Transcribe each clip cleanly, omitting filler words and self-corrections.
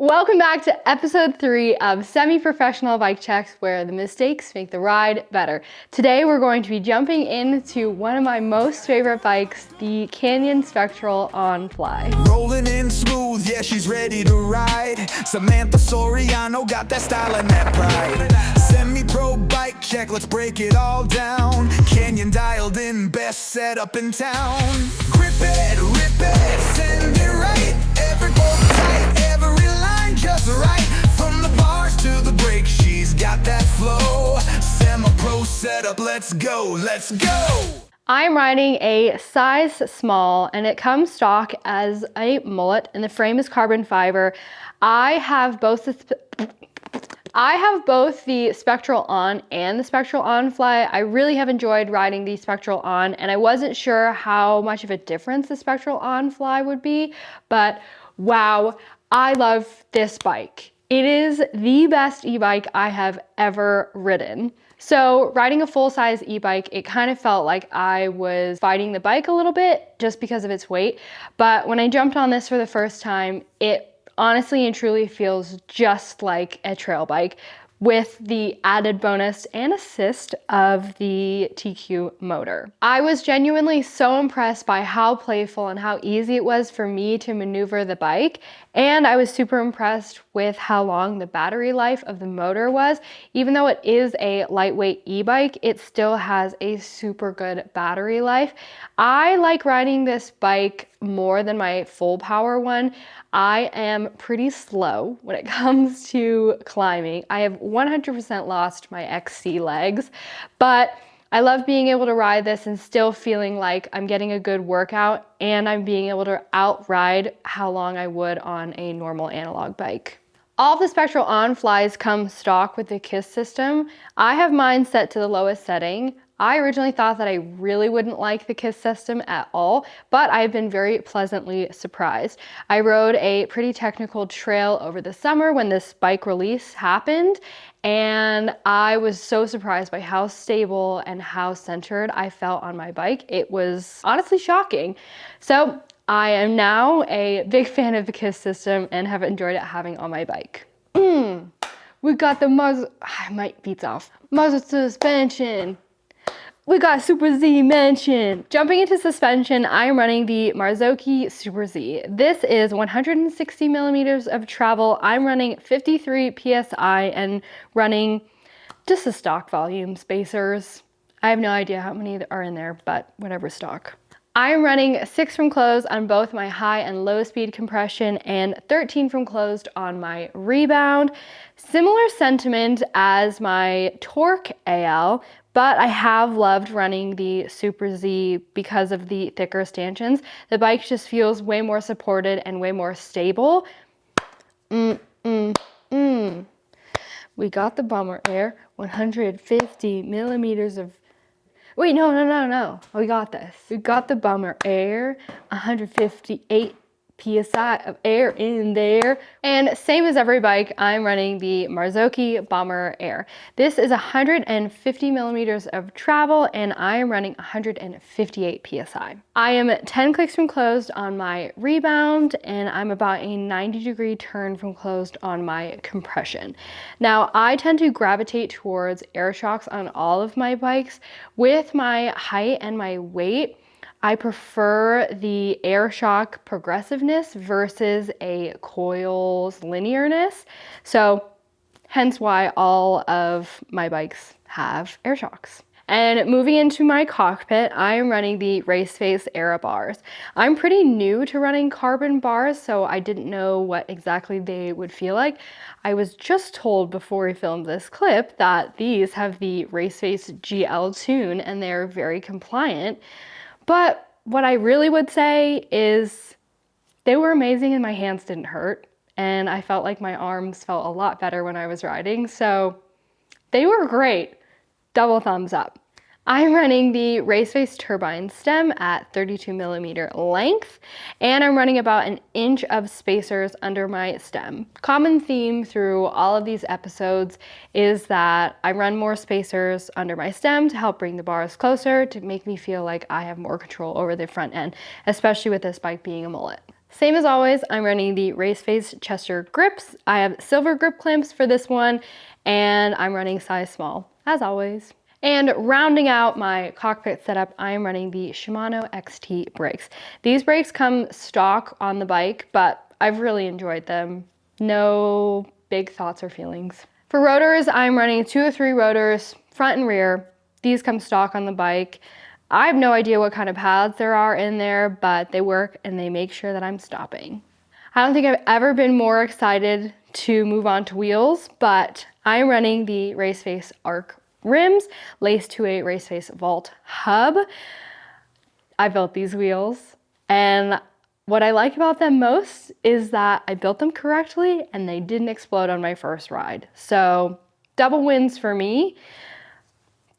Welcome back to episode 3 of Semi-Professional Bike Checks, where the mistakes make the ride better. Today we're going to be jumping into one of my most favorite bikes, the Canyon Spectral ONfly. Rolling in smooth, yeah, she's ready to ride. Samantha Soriano got that style and that pride. Semi-pro bike check, let's break it all down. Canyon dialed in, best setup in town. Grip it, rip it, send it right. Every bolt tight, every line just right. From the bars to the brake, she's got that flow. Semi-pro setup, let's go, let's go. I'm riding a size small and it comes stock as a mullet and the frame is carbon fiber. I have both the Spectral On and the Spectral ONfly. I really have enjoyed riding the Spectral On, and I wasn't sure how much of a difference the Spectral ONfly would be, but wow, I love this bike. It is the best e-bike I have ever ridden. So riding a full-size e-bike, it kind of felt like I was fighting the bike a little bit just because of its weight. But when I jumped on this for the first time, it honestly and truly feels just like a trail bike, with the added bonus and assist of the TQ motor. I was genuinely so impressed by how playful and how easy it was for me to maneuver the bike, and I was super impressed with how long the battery life of the motor was. Even though it is a lightweight e-bike, it still has a super good battery life. I like riding this bike more than my full power one. I am pretty slow when it comes to climbing. I have 100% lost my XC legs, but I love being able to ride this and still feeling like I'm getting a good workout and I'm being able to outride how long I would on a normal analog bike. All of the Spectral ONflies come stock with the KISS system. I have mine set to the lowest setting. I originally thought that I really wouldn't like the KISS system at all, but I've been very pleasantly surprised. I rode a pretty technical trail over the summer when this bike release happened, and I was so surprised by how stable and how centered I felt on my bike. It was honestly shocking. So I am now a big fan of the KISS system and have enjoyed it having on my bike. We got the Marzo, my beats off. Marzo suspension. We got Super Z mention. Jumping into suspension, I am running the Marzo Super Z. This is 160 millimeters of travel. I'm running 53 PSI and running just the stock volume spacers. I have no idea how many are in there, but whatever stock. I am running 6 from closed on both my high and low speed compression and 13 from closed on my rebound. Similar sentiment as my Torque AL, but I have loved running the Super Z because of the thicker stanchions. The bike just feels way more supported and way more stable. We got the Bomber Air, 150 millimeters of... Wait, no. We got this. We got the Bomber Air, 158 PSI of air in there. And same as every bike, I'm running the Marzo Bomber Air. This is 150 millimeters of travel and I am running 158 PSI. I am 10 clicks from closed on my rebound and I'm about a 90-degree turn from closed on my compression. Now, I tend to gravitate towards air shocks on all of my bikes. With my height and my weight, I prefer the air shock progressiveness versus a coil's linearness. So hence why all of my bikes have air shocks. And moving into my cockpit, I am running the Raceface Aero bars. I'm pretty new to running carbon bars, so I didn't know what exactly they would feel like. I was just told before we filmed this clip that these have the Raceface GL tune and they're very compliant. But what I really would say is they were amazing and my hands didn't hurt. And I felt like my arms felt a lot better when I was riding. So they were great. Double thumbs up. I'm running the Raceface Turbine stem at 32 millimeter length, and I'm running about an inch of spacers under my stem. Common theme through all of these episodes is that I run more spacers under my stem to help bring the bars closer, to make me feel like I have more control over the front end, especially with this bike being a mullet. Same as always, I'm running the Race Face Chester grips. I have silver grip clamps for this one, and I'm running size small, as always. And rounding out my cockpit setup, I am running the Shimano XT brakes. These brakes come stock on the bike, but I've really enjoyed them. No big thoughts or feelings. For rotors, I'm running 2 or 3 rotors, front and rear. These come stock on the bike. I have no idea what kind of pads there are in there, but they work and they make sure that I'm stopping. I don't think I've ever been more excited to move on to wheels, but I'm running the Race Face Arc rims laced to a Race Face Vault hub. I built these wheels, and what I like about them most is that I built them correctly and they didn't explode on my first ride. So double wins for me.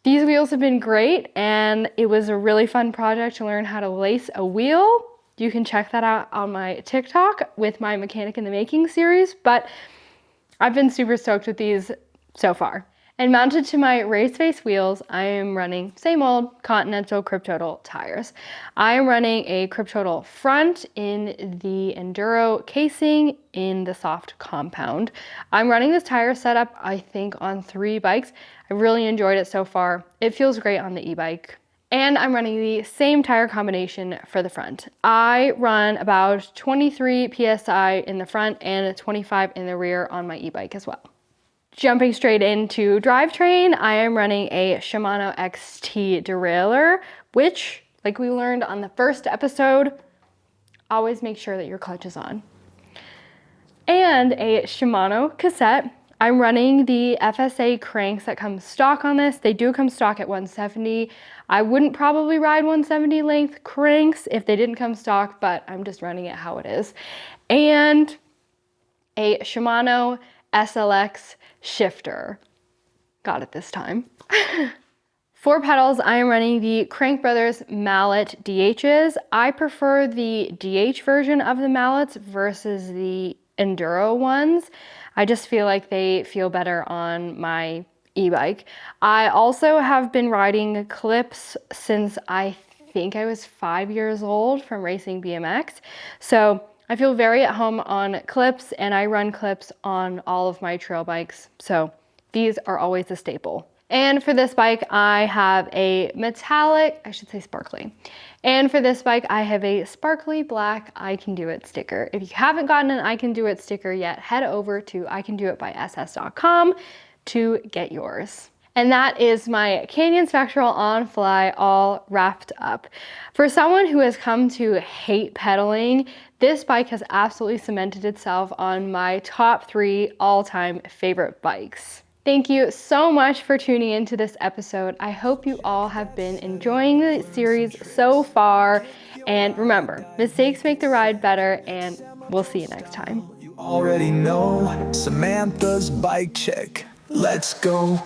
These wheels have been great, and it was a really fun project to learn how to lace a wheel. You can check that out on my TikTok with my Mechanic in the Making series, but I've been super stoked with these so far. And mounted to my Race Face wheels, I am running same old Continental Kryptotal tires. I am running a Kryptotal front in the Enduro casing in the soft compound. I'm running this tire setup, I think, on 3 bikes. I really enjoyed it so far. It feels great on the e-bike. And I'm running the same tire combination for the front. I run about 23 PSI in the front and 25 in the rear on my e-bike as well. Jumping straight into drivetrain, I am running a Shimano XT derailleur, which, like we learned on the first episode, always make sure that your clutch is on. And a Shimano cassette. I'm running the FSA cranks that come stock on this. They do come stock at 170. I wouldn't probably ride 170 length cranks if they didn't come stock, but I'm just running it how it is. And a Shimano SLX shifter. Got it this time. For pedals, I am running the Crank Brothers Mallet DHs. I prefer the DH version of the Mallets versus the Enduro ones. I just feel like they feel better on my e-bike. I also have been riding clips since I think I was 5 years old from racing BMX. So I feel very at home on clips, and I run clips on all of my trail bikes. So these are always a staple. And for this bike, I have a metallic, I should say sparkly. And for this bike, I have a sparkly black I Can Do It sticker. If you haven't gotten an I Can Do It sticker yet, head over to icandoitbyss.com to get yours. And that is my Canyon Spectral ONfly all wrapped up. For someone who has come to hate pedaling, this bike has absolutely cemented itself on my top 3 all-time favorite bikes. Thank you so much for tuning into this episode. I hope you all have been enjoying the series so far. And remember, mistakes make the ride better, and we'll see you next time. You already know Samantha's bike check. Let's go.